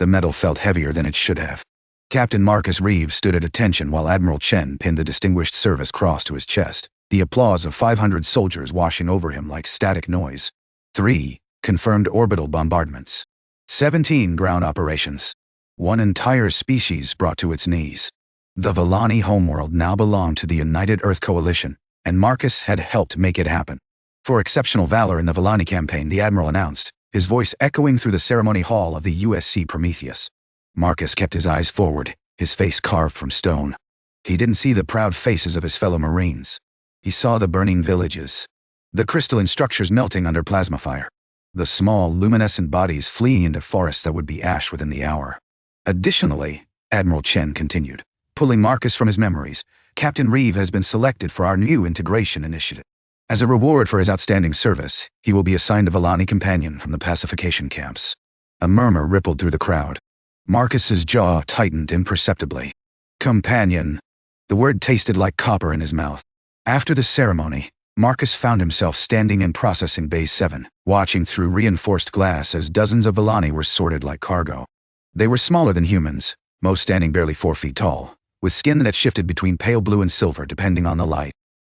The metal felt heavier than it should have. Captain Marcus Reeve stood at attention while Admiral Chen pinned the Distinguished Service Cross to his chest, the applause of 500 soldiers washing over him like static noise. 3. Confirmed orbital bombardments. 17 ground operations. One entire species brought to its knees. The Velanni homeworld now belonged to the United Earth Coalition, and Marcus had helped make it happen. For exceptional valor in the Velanni campaign, the Admiral announced, his voice echoing through the ceremony hall of the USC Prometheus. Marcus kept his eyes forward, his face carved from stone. He didn't see the proud faces of his fellow Marines. He saw the burning villages, the crystalline structures melting under plasma fire, the small, luminescent bodies fleeing into forests that would be ash within the hour. Additionally, Admiral Chen continued, pulling Marcus from his memories, Captain Reeve has been selected for our new integration initiative. As a reward for his outstanding service, he will be assigned a Velanni companion from the pacification camps. A murmur rippled through the crowd. Marcus's jaw tightened imperceptibly. Companion. The word tasted like copper in his mouth. After the ceremony, Marcus found himself standing in Processing Bay 7, watching through reinforced glass as dozens of Velanni were sorted like cargo. They were smaller than humans, most standing barely 4 feet tall, with skin that shifted between pale blue and silver depending on the light.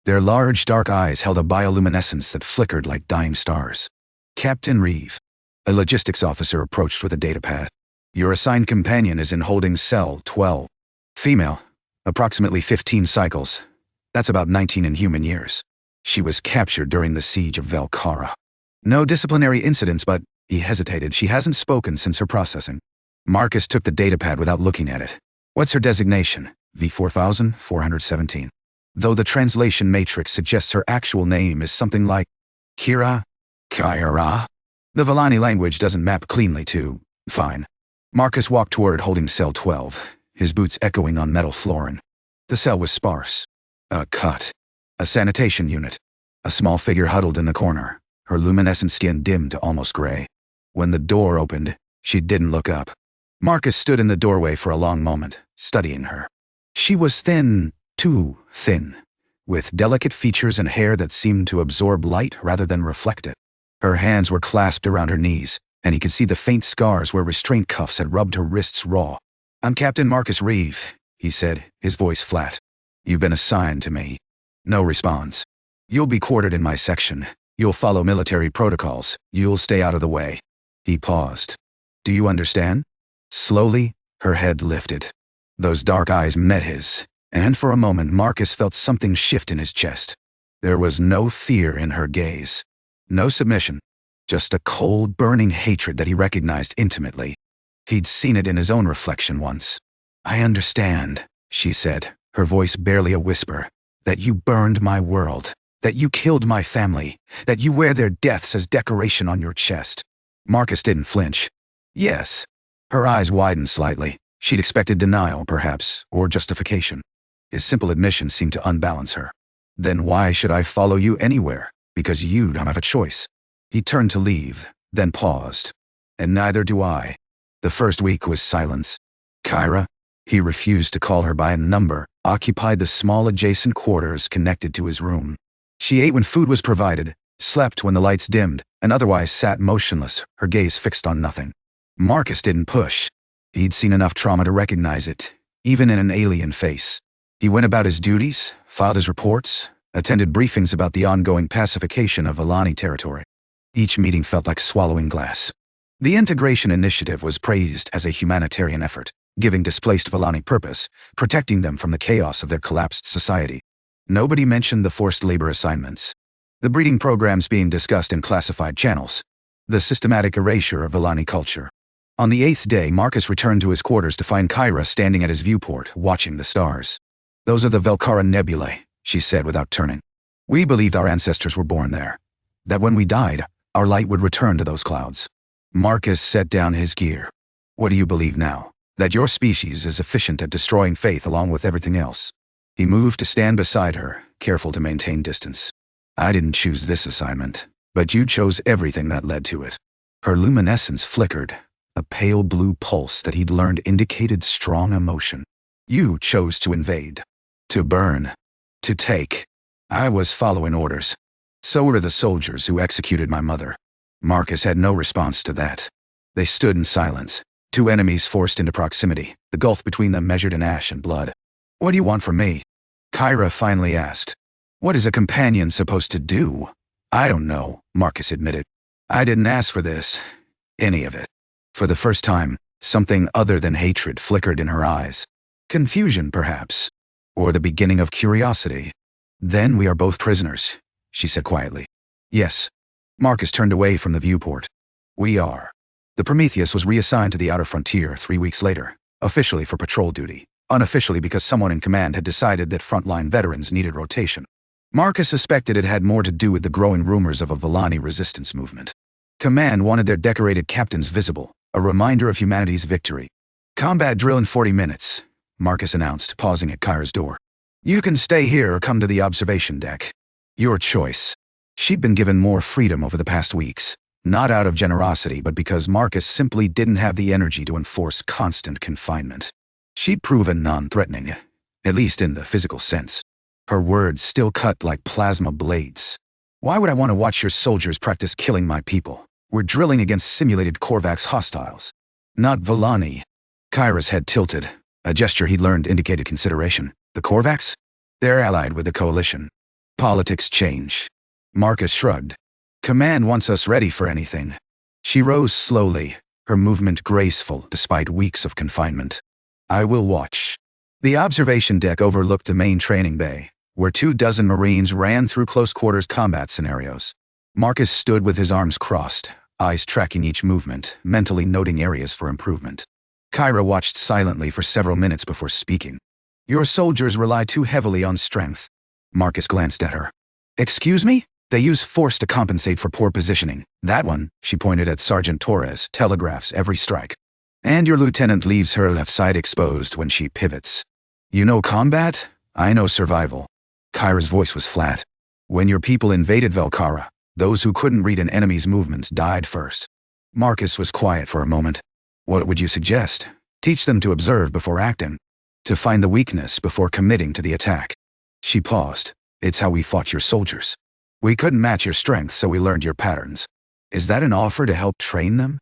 Their large, dark eyes held a bioluminescence that flickered like dying stars. Captain Reeve. A logistics officer approached with a datapad. Your assigned companion is in holding cell 12. Female. Approximately 15 cycles. That's about 19 in human years. She was captured during the siege of Velkara. No disciplinary incidents, but, he hesitated, she hasn't spoken since her processing. Marcus took the datapad without looking at it. What's her designation? V4417. Though the translation matrix suggests her actual name is something like Kyra? Kyra? The Velanni language doesn't map cleanly to, fine. Marcus walked toward holding cell 12, his boots echoing on metal flooring. The cell was sparse. A cut. A sanitation unit. A small figure huddled in the corner, her luminescent skin dimmed to almost gray. When the door opened, she didn't look up. Marcus stood in the doorway for a long moment, studying her. She was thin, too thin, with delicate features and hair that seemed to absorb light rather than reflect it. Her hands were clasped around her knees, and he could see the faint scars where restraint cuffs had rubbed her wrists raw. I'm Captain Marcus Reeve, he said, his voice flat. You've been assigned to me. No response. You'll be quartered in my section. You'll follow military protocols. You'll stay out of the way. He paused. Do you understand? Slowly, her head lifted. Those dark eyes met his, and for a moment Marcus felt something shift in his chest. There was no fear in her gaze. No submission. Just a cold, burning hatred that he recognized intimately. He'd seen it in his own reflection once. I understand, she said, her voice barely a whisper, that you burned my world, that you killed my family, that you wear their deaths as decoration on your chest. Marcus didn't flinch. Yes. Her eyes widened slightly. She'd expected denial, perhaps, or justification. His simple admission seemed to unbalance her. Then why should I follow you anywhere? Because you don't have a choice. He turned to leave, then paused. And neither do I. The first week was silence. Kyra, he refused to call her by a number, occupied the small adjacent quarters connected to his room. She ate when food was provided, slept when the lights dimmed, and otherwise sat motionless, her gaze fixed on nothing. Marcus didn't push. He'd seen enough trauma to recognize it, even in an alien face. He went about his duties, filed his reports, attended briefings about the ongoing pacification of Velanni territory. Each meeting felt like swallowing glass. The integration initiative was praised as a humanitarian effort, giving displaced Velanni purpose, protecting them from the chaos of their collapsed society. Nobody mentioned the forced labor assignments, the breeding programs being discussed in classified channels, the systematic erasure of Velanni culture. On the 8th day, Marcus returned to his quarters to find Kyra standing at his viewport, watching the stars. Those are the Velkara nebulae, she said without turning. We believed our ancestors were born there, that when we died, our light would return to those clouds. Marcus set down his gear. What do you believe now? That your species is efficient at destroying faith along with everything else? He moved to stand beside her, careful to maintain distance. I didn't choose this assignment, but you chose everything that led to it. Her luminescence flickered, a pale blue pulse that he'd learned indicated strong emotion. You chose to invade, to burn, to take. I was following orders. So were the soldiers who executed my mother. Marcus had no response to that. They stood in silence, Two enemies forced into proximity, the gulf between them measured in ash and blood. "What do you want from me?" Kyra finally asked. "What is a companion supposed to do?" "I don't know," Marcus admitted. "I didn't ask for this. Any of it." For the first time, something other than hatred flickered in her eyes. Confusion, perhaps. Or the beginning of curiosity. "Then we are both prisoners," she said quietly. "Yes." Marcus turned away from the viewport. "We are." The Prometheus was reassigned to the outer frontier 3 weeks later, officially for patrol duty, unofficially because someone in command had decided that frontline veterans needed rotation. Marcus suspected it had more to do with the growing rumors of a Velanni resistance movement. Command wanted their decorated captains visible, a reminder of humanity's victory. "Combat drill in 40 minutes, Marcus announced, pausing at Kyra's door. "You can stay here or come to the observation deck. Your choice." She'd been given more freedom over the past weeks, not out of generosity but because Marcus simply didn't have the energy to enforce constant confinement. She'd proven non-threatening, at least in the physical sense. Her words still cut like plasma blades. "Why would I want to watch your soldiers practice killing my people? We're drilling against simulated Korvax hostiles. Not Velanni." Kyra's head tilted. A gesture he'd learned indicated consideration. "The Korvax? They're allied with the coalition. Politics change." Marcus shrugged. "Command wants us ready for anything." She rose slowly, her movement graceful despite weeks of confinement. "I will watch." The observation deck overlooked the main training bay, where 24 Marines ran through close-quarters combat scenarios. Marcus stood with his arms crossed, eyes tracking each movement, mentally noting areas for improvement. Kyra watched silently for several minutes before speaking. "Your soldiers rely too heavily on strength." Marcus glanced at her. "Excuse me? They use force to compensate for poor positioning. That one," she pointed at Sergeant Torres, "telegraphs every strike. And your lieutenant leaves her left side exposed when she pivots. You know combat? I know survival." Kyra's voice was flat. "When your people invaded Velkara, those who couldn't read an enemy's movements died first." Marcus was quiet for a moment. "What would you suggest? Teach them to observe before acting. To find the weakness before committing to the attack." She paused. "It's how we fought your soldiers. We couldn't match your strength, so we learned your patterns. Is that an offer to help train them?"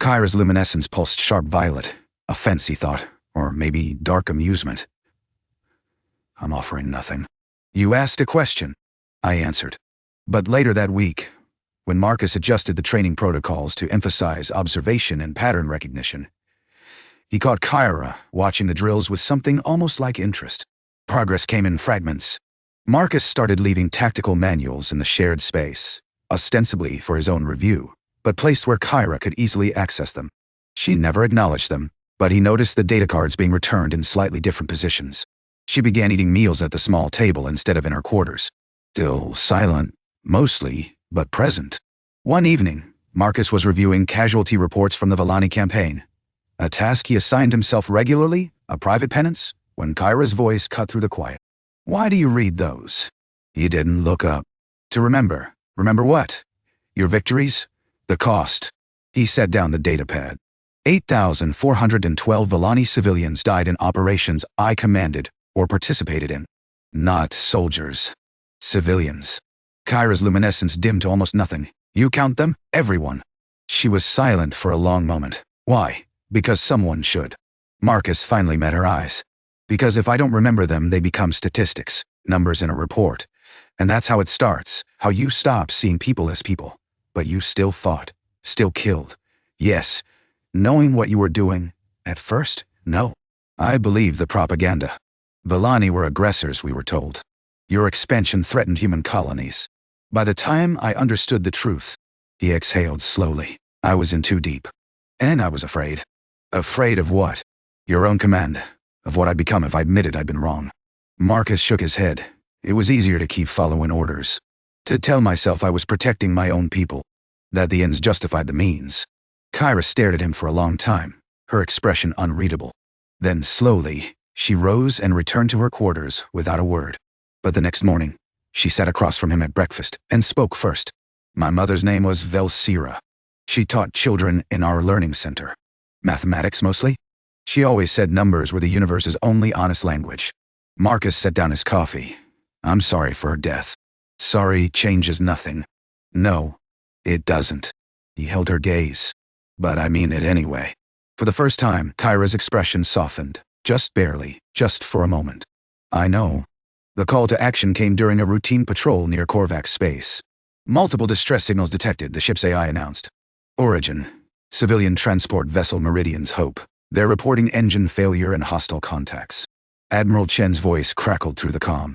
Kyra's luminescence pulsed sharp violet. Offense, he thought, or maybe dark amusement. "I'm offering nothing." "You asked a question." I answered. But later that week, when Marcus adjusted the training protocols to emphasize observation and pattern recognition, he caught Kyra watching the drills with something almost like interest. Progress came in fragments. Marcus started leaving tactical manuals in the shared space, ostensibly for his own review, but placed where Kyra could easily access them. She never acknowledged them, but he noticed the data cards being returned in slightly different positions. She began eating meals at the small table instead of in her quarters. Still silent, mostly, but present. One evening, Marcus was reviewing casualty reports from the Velanni campaign. A task he assigned himself regularly, a private penance, when Kyra's voice cut through the quiet. "Why do you read those?" He didn't look up. "To remember." "Remember what?" "Your victories? The cost." He set down the datapad. 8,412 Velanni civilians died in operations I commanded or participated in. Not soldiers. Civilians. Kyra's luminescence dimmed to almost nothing. "You count them? Everyone." She was silent for a long moment. "Why?" "Because someone should." Marcus finally met her eyes. "Because if I don't remember them, they become statistics, numbers in a report. And that's how it starts, how you stop seeing people as people. But you still fought, still killed. Yes, knowing what you were doing, at first, no. I believe the propaganda. Velanni were aggressors, we were told. Your expansion threatened human colonies. By the time I understood the truth," he exhaled slowly, "I was in too deep. And I was afraid." "Afraid of what?" "Your own command. Of what I'd become if I admitted I'd been wrong." Marcus shook his head. It was easier to keep following orders. To tell myself I was protecting my own people. That the ends justified the means. Kyra stared at him for a long time, her expression unreadable. Then slowly, she rose and returned to her quarters without a word. But the next morning, she sat across from him at breakfast and spoke first. "My mother's name was Velsira. She taught children in our learning center. Mathematics mostly. She always said numbers were the universe's only honest language." Marcus set down his coffee. "I'm sorry for her death." "Sorry changes nothing." "No, it doesn't." He held her gaze. "But I mean it anyway. For the first time, Kyra's expression softened. Just barely, just for a moment. I know. The call to action came during a routine patrol near Korvac's space. Multiple distress signals detected, the ship's AI announced. Origin. Civilian transport vessel Meridian's Hope. They're reporting engine failure and hostile contacts. Admiral Chen's voice crackled through the comm.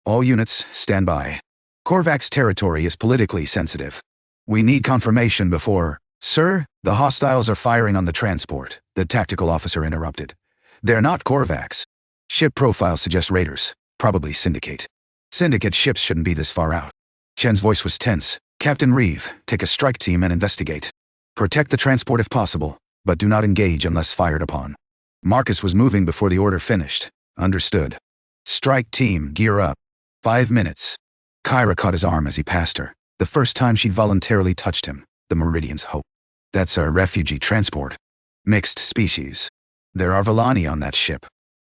All units, stand by. Korvac's territory is politically sensitive. We need confirmation before— Sir, the hostiles are firing on the transport, the tactical officer interrupted. They're not Korvacs. Ship profiles suggest raiders, probably Syndicate. Syndicate ships shouldn't be this far out. Chen's voice was tense. Captain Reeve, take a strike team and investigate. Protect the transport if possible, but do not engage unless fired upon. Marcus was moving before the order finished. Understood. Strike team, gear up. 5 minutes. Kyra caught his arm as he passed her. The first time she'd voluntarily touched him. The Meridian's Hope. That's a refugee transport. Mixed species. There are Velanni on that ship.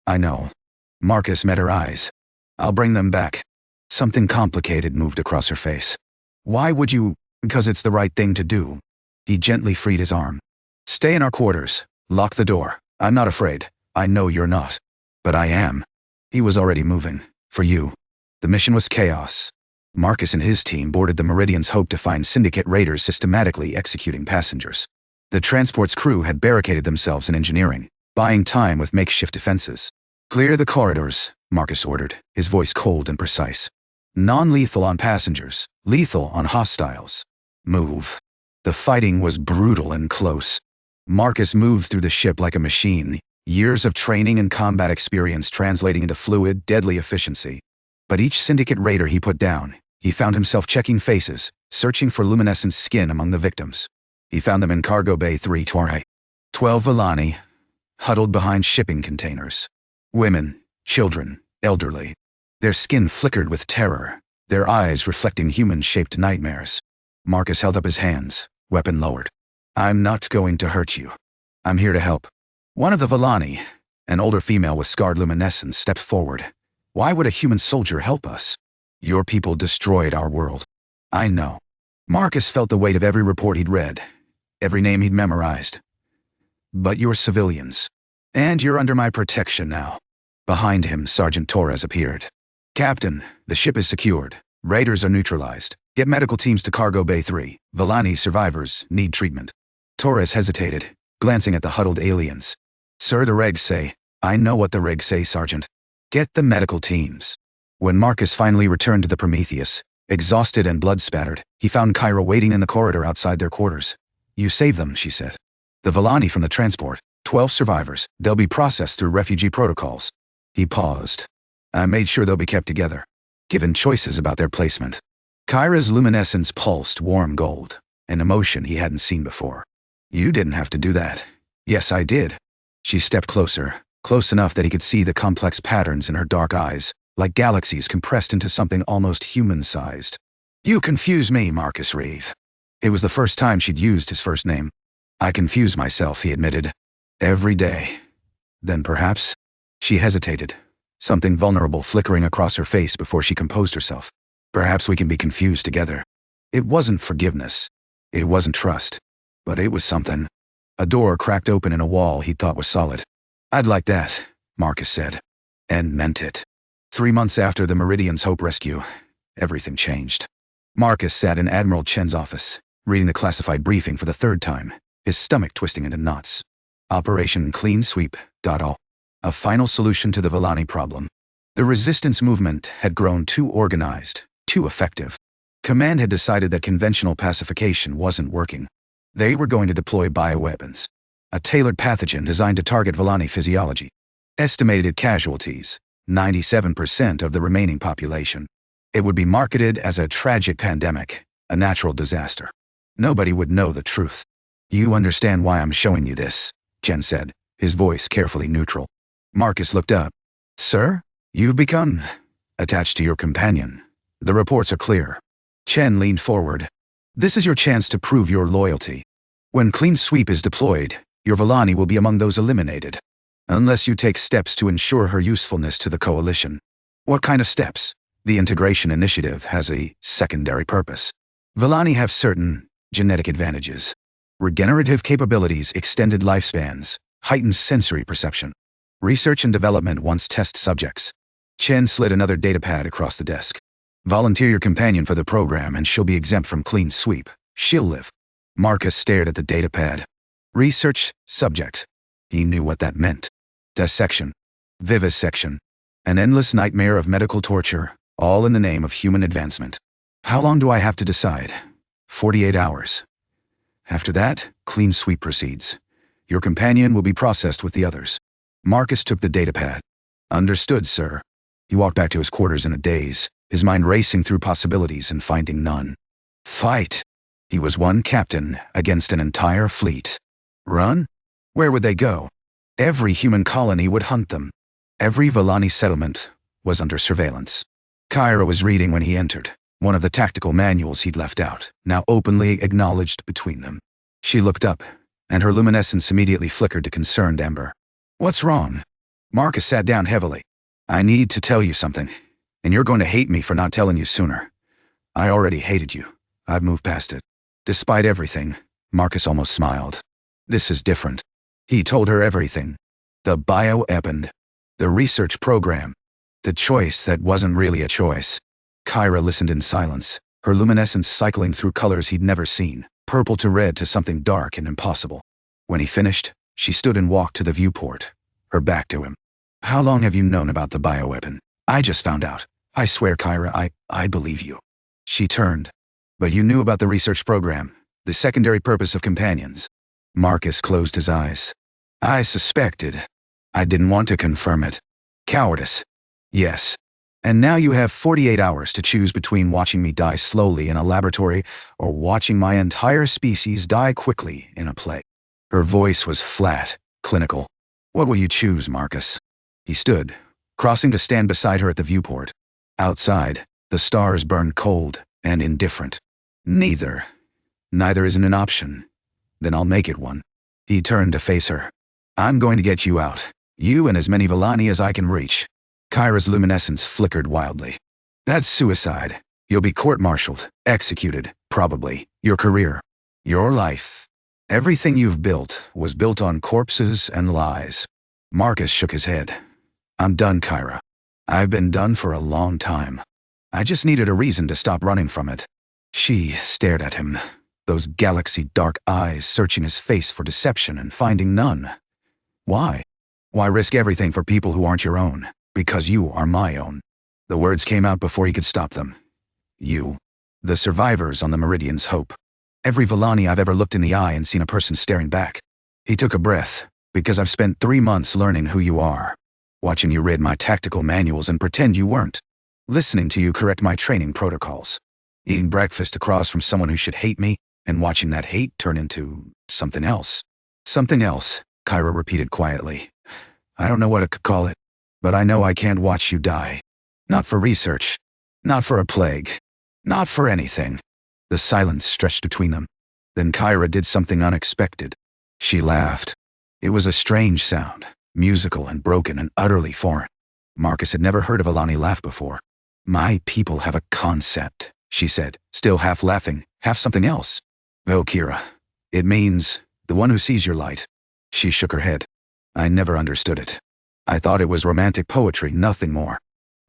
I know. Marcus met her eyes. I'll bring them back. Something complicated moved across her face. Why would you? Because it's the right thing to do. He gently freed his arm. Stay in our quarters. Lock the door. I'm not afraid. I know you're not. But I am. He was already moving. For you. The mission was chaos. Marcus and his team boarded the Meridian's Hope to find Syndicate raiders systematically executing passengers. The transport's crew had barricaded themselves in engineering, buying time with makeshift defenses. Clear the corridors, Marcus ordered, his voice cold and precise. Non-lethal on passengers, lethal on hostiles. Move. The fighting was brutal and close. Marcus moved through the ship like a machine, years of training and combat experience translating into fluid, deadly efficiency. But each Syndicate raider he put down, he found himself checking faces, searching for luminescent skin among the victims. He found them in Cargo Bay 3 Torre. 12 Velanni, huddled behind shipping containers. Women, children, elderly. Their skin flickered with terror, their eyes reflecting human-shaped nightmares. Marcus held up his hands, weapon lowered. I'm not going to hurt you. I'm here to help. One of the Velanni, an older female with scarred luminescence, stepped forward. Why would a human soldier help us? Your people destroyed our world. I know. Marcus felt the weight of every report he'd read, every name he'd memorized. But you're civilians. And you're under my protection now. Behind him, Sergeant Torres appeared. Captain, the ship is secured. Raiders are neutralized. Get medical teams to Cargo Bay 3. Velanni survivors need treatment. Torres hesitated, glancing at the huddled aliens. Sir, the regs say. I know what the regs say, Sergeant. Get the medical teams. When Marcus finally returned to the Prometheus, exhausted and blood-spattered, he found Kyra waiting in the corridor outside their quarters. You saved them, she said. The Velanni from the transport, 12 survivors, they'll be processed through refugee protocols. He paused. I made sure they'll be kept together, given choices about their placement. Kyra's luminescence pulsed warm gold, an emotion he hadn't seen before. You didn't have to do that. Yes, I did. She stepped closer, close enough that he could see the complex patterns in her dark eyes, like galaxies compressed into something almost human-sized. You confuse me, Marcus Reeve. It was the first time she'd used his first name. I confuse myself, he admitted. Every day. Then perhaps? She hesitated, something vulnerable flickering across her face before she composed herself. Perhaps we can be confused together. It wasn't forgiveness. It wasn't trust. But it was something. A door cracked open in a wall he thought was solid. I'd like that, Marcus said. And meant it. 3 months after the Meridian's Hope rescue, everything changed. Marcus sat in Admiral Chen's office, reading the classified briefing for the 3rd time, his stomach twisting into knots. Operation Clean Sweep. All. A final solution to the Velanni problem. The resistance movement had grown too organized, too effective. Command had decided that conventional pacification wasn't working. They were going to deploy bioweapons. A tailored pathogen designed to target Velanni physiology. Estimated casualties, 97% of the remaining population. It would be marketed as a tragic pandemic, a natural disaster. Nobody would know the truth. You understand why I'm showing you this, Chen said, his voice carefully neutral. Marcus looked up. Sir, you've become attached to your companion. The reports are clear. Chen leaned forward. This is your chance to prove your loyalty. When Clean Sweep is deployed, your Velanni will be among those eliminated. Unless you take steps to ensure her usefulness to the Coalition. What kind of steps? The Integration Initiative has a secondary purpose. Velanni have certain genetic advantages. Regenerative capabilities, extended lifespans, heightened sensory perception. Research and development wants test subjects. Chen slid another datapad across the desk. Volunteer your companion for the program and she'll be exempt from clean sweep. She'll live. Marcus stared at the datapad. Research subject. He knew what that meant. Dissection. Vivisection. An endless nightmare of medical torture, all in the name of human advancement. How long do I have to decide? 48 hours. After that, clean sweep proceeds. Your companion will be processed with the others. Marcus took the datapad. Understood, sir. He walked back to his quarters in a daze, his mind racing through possibilities and finding none. Fight. He was one captain against an entire fleet. Run? Where would they go? Every human colony would hunt them. Every Velanni settlement was under surveillance. Kyra was reading when he entered, one of the tactical manuals he'd left out, now openly acknowledged between them. She looked up, and her luminescence immediately flickered to concerned amber. What's wrong? Marcus sat down heavily. I need to tell you something, and you're going to hate me for not telling you sooner. I already hated you. I've moved past it. Despite everything, Marcus almost smiled. This is different. He told her everything. The bioweapon. The research program. The choice that wasn't really a choice. Kyra listened in silence, her luminescence cycling through colors he'd never seen, purple to red to something dark and impossible. When he finished, she stood and walked to the viewport, her back to him. How long have you known about the bioweapon? I just found out. I swear, Kyra, I believe you. She turned. But you knew about the research program, the secondary purpose of companions. Marcus closed his eyes. I suspected. I didn't want to confirm it. Cowardice. Yes. And now you have 48 hours to choose between watching me die slowly in a laboratory or watching my entire species die quickly in a plague. Her voice was flat, clinical. What will you choose, Marcus? He stood, crossing to stand beside her at the viewport. Outside, the stars burned cold and indifferent. Neither. Neither isn't an option. Then I'll make it one. He turned to face her. I'm going to get you out. You and as many Velanni as I can reach. Kyra's luminescence flickered wildly. That's suicide. You'll be court-martialed, executed, probably. Your career. Your life. Everything you've built was built on corpses and lies. Marcus shook his head. I'm done, Kyra. I've been done for a long time. I just needed a reason to stop running from it. She stared at him, those galaxy-dark eyes searching his face for deception and finding none. Why? Why risk everything for people who aren't your own? Because you are my own. The words came out before he could stop them. You. The survivors on the Meridian's hope. Every Velanni I've ever looked in the eye and seen a person staring back. He took a breath, because I've spent 3 months learning who you are. Watching you read my tactical manuals and pretend you weren't. Listening to you correct my training protocols. Eating breakfast across from someone who should hate me, and watching that hate turn into something else. Something else, Kyra repeated quietly. I don't know what I could call it, but I know I can't watch you die. Not for research. Not for a plague. Not for anything. The silence stretched between them. Then Kyra did something unexpected. She laughed. It was a strange sound, musical and broken and utterly foreign. Marcus had never heard a Velanni laugh before. My people have a concept, she said, still half laughing, half something else. Valkyra. It means, the one who sees your light. She shook her head. I never understood it. I thought it was romantic poetry, nothing more.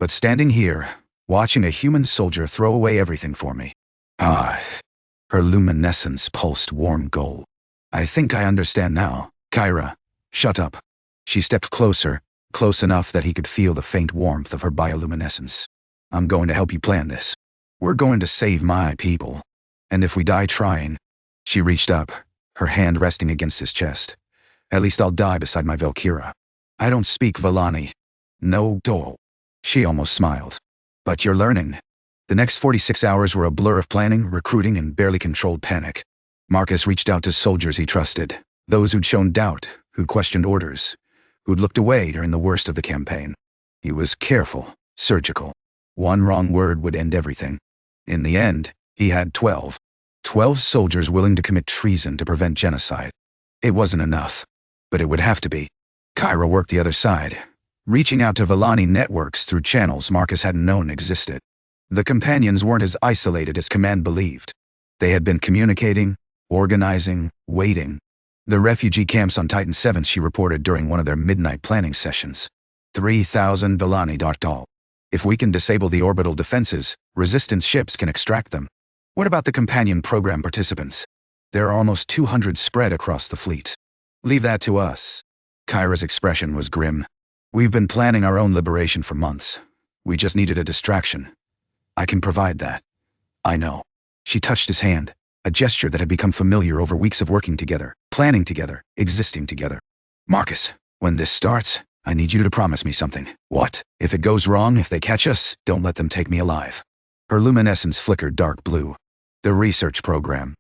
But standing here, watching a human soldier throw away everything for me. Ah. Her luminescence pulsed warm gold. I think I understand now. Kyra, shut up. She stepped closer, close enough that he could feel the faint warmth of her bioluminescence. I'm going to help you plan this. We're going to save my people. And if we die trying... She reached up, her hand resting against his chest. At least I'll die beside my Valkyra. I don't speak Velanni. No, Dole. She almost smiled. But you're learning. The next 46 hours were a blur of planning, recruiting, and barely controlled panic. Marcus reached out to soldiers he trusted, those who'd shown doubt, who'd questioned orders, who'd looked away during the worst of the campaign. He was careful, surgical. One wrong word would end everything. In the end, he had 12. 12 soldiers willing to commit treason to prevent genocide. It wasn't enough, but it would have to be. Kyra worked the other side, reaching out to Velanni networks through channels Marcus hadn't known existed. The companions weren't as isolated as Command believed. They had been communicating, Organizing, waiting. The refugee camps on Titan 7, she reported during one of their midnight planning sessions. 3,000 Velanni. If we can disable the orbital defenses, resistance ships can extract them. What about the companion program participants? There are almost 200 spread across the fleet. Leave that to us. Kyra's expression was grim. We've been planning our own liberation for months. We just needed a distraction. I can provide that. I know. She touched his hand, a gesture that had become familiar over weeks of working together, planning together, existing together. Marcus, when this starts, I need you to promise me something. What? If it goes wrong, if they catch us, don't let them take me alive. Her luminescence flickered dark blue. The research program.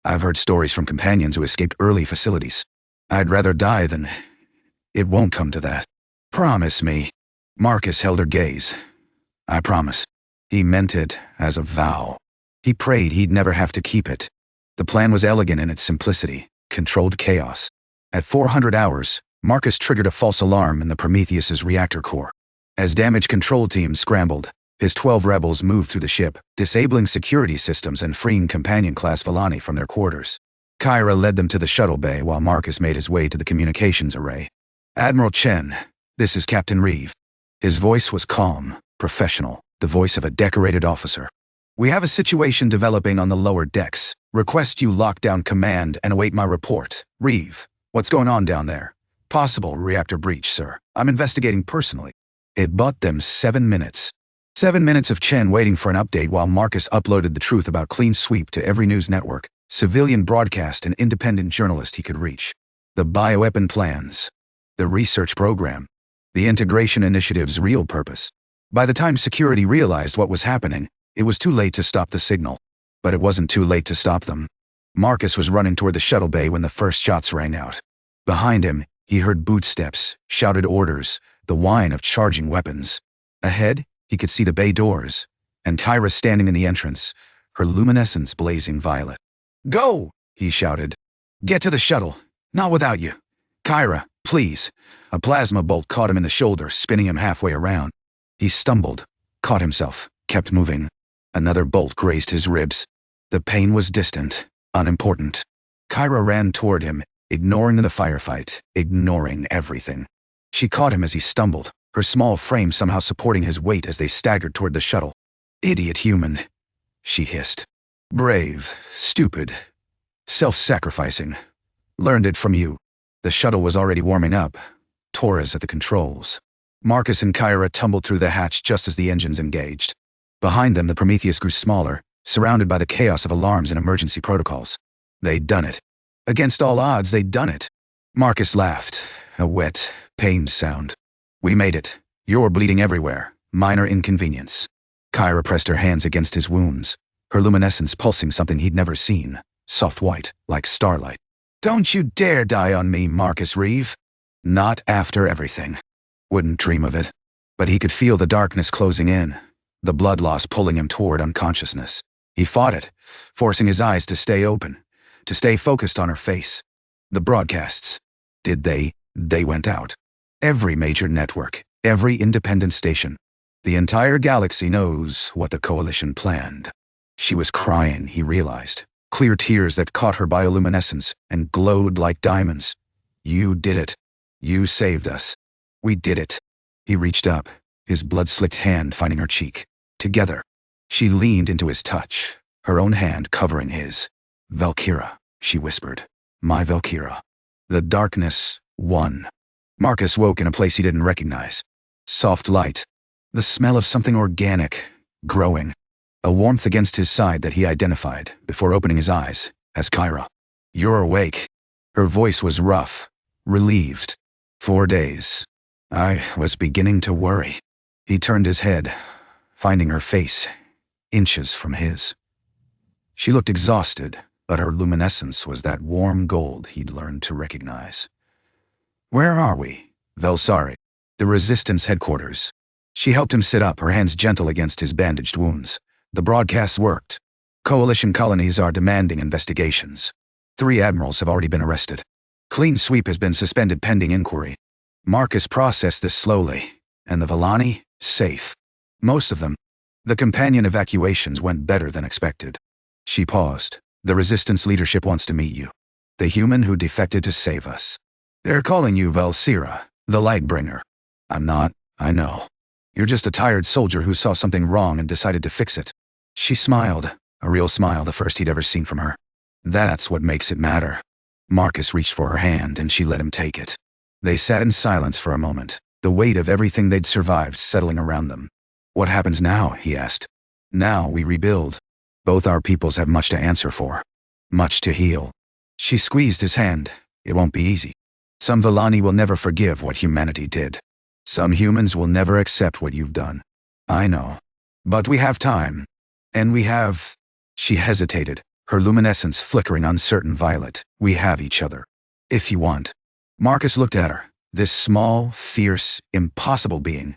I've heard stories from companions who escaped early facilities. I'd rather die than... It won't come to that. Promise me. Marcus held her gaze. I promise. He meant it as a vow. He prayed he'd never have to keep it. The plan was elegant in its simplicity, controlled chaos. At 400 hours, Marcus triggered a false alarm in the Prometheus's reactor core. As damage control teams scrambled, his 12 rebels moved through the ship, disabling security systems and freeing companion-class Velanni from their quarters. Kyra led them to the shuttle bay while Marcus made his way to the communications array. Admiral Chen, this is Captain Reeve. His voice was calm, professional, the voice of a decorated officer. We have a situation developing on the lower decks. Request you lock down command and await my report. Reeve, what's going on down there? Possible reactor breach, sir. I'm investigating personally. It bought them 7 minutes. 7 minutes of Chen waiting for an update while Marcus uploaded the truth about Clean Sweep to every news network, civilian broadcast and independent journalist he could reach. The bioweapon plans. The research program. The integration initiative's real purpose. By the time security realized what was happening, it was too late to stop the signal. But it wasn't too late to stop them. Marcus was running toward the shuttle bay when the first shots rang out. Behind him, he heard bootsteps, shouted orders, the whine of charging weapons. Ahead, he could see the bay doors, and Kyra standing in the entrance, her luminescence blazing violet. Go! He shouted. Get to the shuttle. Not without you. Kyra, please. A plasma bolt caught him in the shoulder, spinning him halfway around. He stumbled, caught himself, kept moving. Another bolt grazed his ribs. The pain was distant, unimportant. Kyra ran toward him, ignoring the firefight, ignoring everything. She caught him as he stumbled, her small frame somehow supporting his weight as they staggered toward the shuttle. Idiot human, she hissed. Brave, stupid, self-sacrificing. Learned it from you. The shuttle was already warming up. Torres at the controls. Marcus and Kyra tumbled through the hatch just as the engines engaged. Behind them, the Prometheus grew smaller, surrounded by the chaos of alarms and emergency protocols. They'd done it. Against all odds, they'd done it. Marcus laughed, a wet, pained sound. We made it. You're bleeding everywhere. Minor inconvenience. Kyra pressed her hands against his wounds, her luminescence pulsing something he'd never seen, soft white, like starlight. Don't you dare die on me, Marcus Reeve. Not after everything. Wouldn't dream of it. But he could feel the darkness closing in, the blood loss pulling him toward unconsciousness. He fought it, forcing his eyes to stay open, to stay focused on her face. The broadcasts. They went out. Every major network, every independent station. The entire galaxy knows what the Coalition planned. She was crying, he realized. Clear tears that caught her bioluminescence and glowed like diamonds. You did it. You saved us. We did it. He reached up, his blood-slicked hand finding her cheek. Together. She leaned into his touch, her own hand covering his. Valkyra, she whispered. My Valkyra. The darkness won. Marcus woke in a place he didn't recognize. Soft light. The smell of something organic, growing. A warmth against his side that he identified, before opening his eyes, as Kyra. You're awake. Her voice was rough, relieved. 4 days. I was beginning to worry. He turned his head, finding her face, inches from his. She looked exhausted, but her luminescence was that warm gold he'd learned to recognize. Where are we? Velsari. The Resistance headquarters. She helped him sit up, her hands gentle against his bandaged wounds. The broadcasts worked. Coalition colonies are demanding investigations. 3 admirals have already been arrested. Clean Sweep has been suspended pending inquiry. Marcus processed this slowly, and the Velanni, safe. Most of them. The companion evacuations went better than expected. She paused, The Resistance leadership wants to meet you. The human who defected to save us. They're calling you Valsira, the Lightbringer. I'm not, I know. You're just a tired soldier who saw something wrong and decided to fix it. She smiled, a real smile, the first he'd ever seen from her. That's what makes it matter. Marcus reached for her hand and she let him take it. They sat in silence for a moment, the weight of everything they'd survived settling around them. What happens now? He asked. Now we rebuild. Both our peoples have much to answer for. Much to heal. She squeezed his hand. It won't be easy. Some Velanni will never forgive what humanity did. Some humans will never accept what you've done. I know. But we have time. And we have... She hesitated, her luminescence flickering uncertain violet. We have each other. If you want. Marcus looked at her, this small, fierce, impossible being,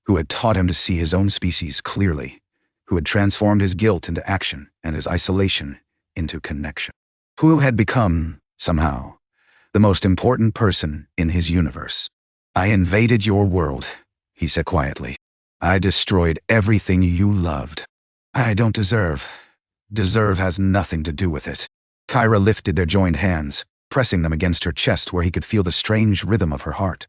who had taught him to see his own species clearly, who had transformed his guilt into action and his isolation into connection. Who had become, somehow, the most important person in his universe. I invaded your world, he said quietly. I destroyed everything you loved. I don't deserve. Deserve has nothing to do with it. Kyra lifted their joined hands, pressing them against her chest where he could feel the strange rhythm of her heart.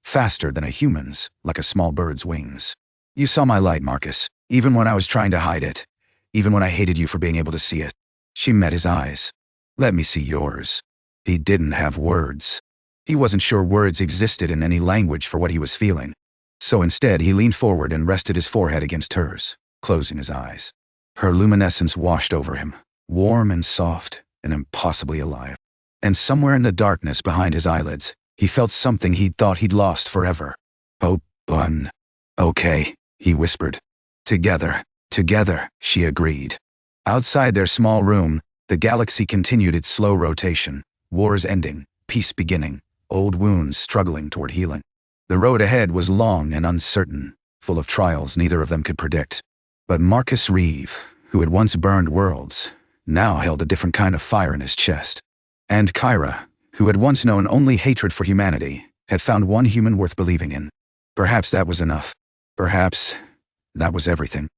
Faster than a human's, like a small bird's wings. You saw my light, Marcus, even when I was trying to hide it. Even when I hated you for being able to see it. She met his eyes. Let me see yours. He didn't have words. He wasn't sure words existed in any language for what he was feeling. So instead he leaned forward and rested his forehead against hers, closing his eyes. Her luminescence washed over him, warm and soft and impossibly alive. And somewhere in the darkness behind his eyelids, he felt something he'd thought he'd lost forever. Hope, bun. Okay, he whispered. Together, she agreed. Outside their small room, the galaxy continued its slow rotation, wars ending, peace beginning, old wounds struggling toward healing. The road ahead was long and uncertain, full of trials neither of them could predict. But Marcus Reeve, who had once burned worlds, now held a different kind of fire in his chest. And Kyra, who had once known only hatred for humanity, had found one human worth believing in. Perhaps that was enough. Perhaps that was everything.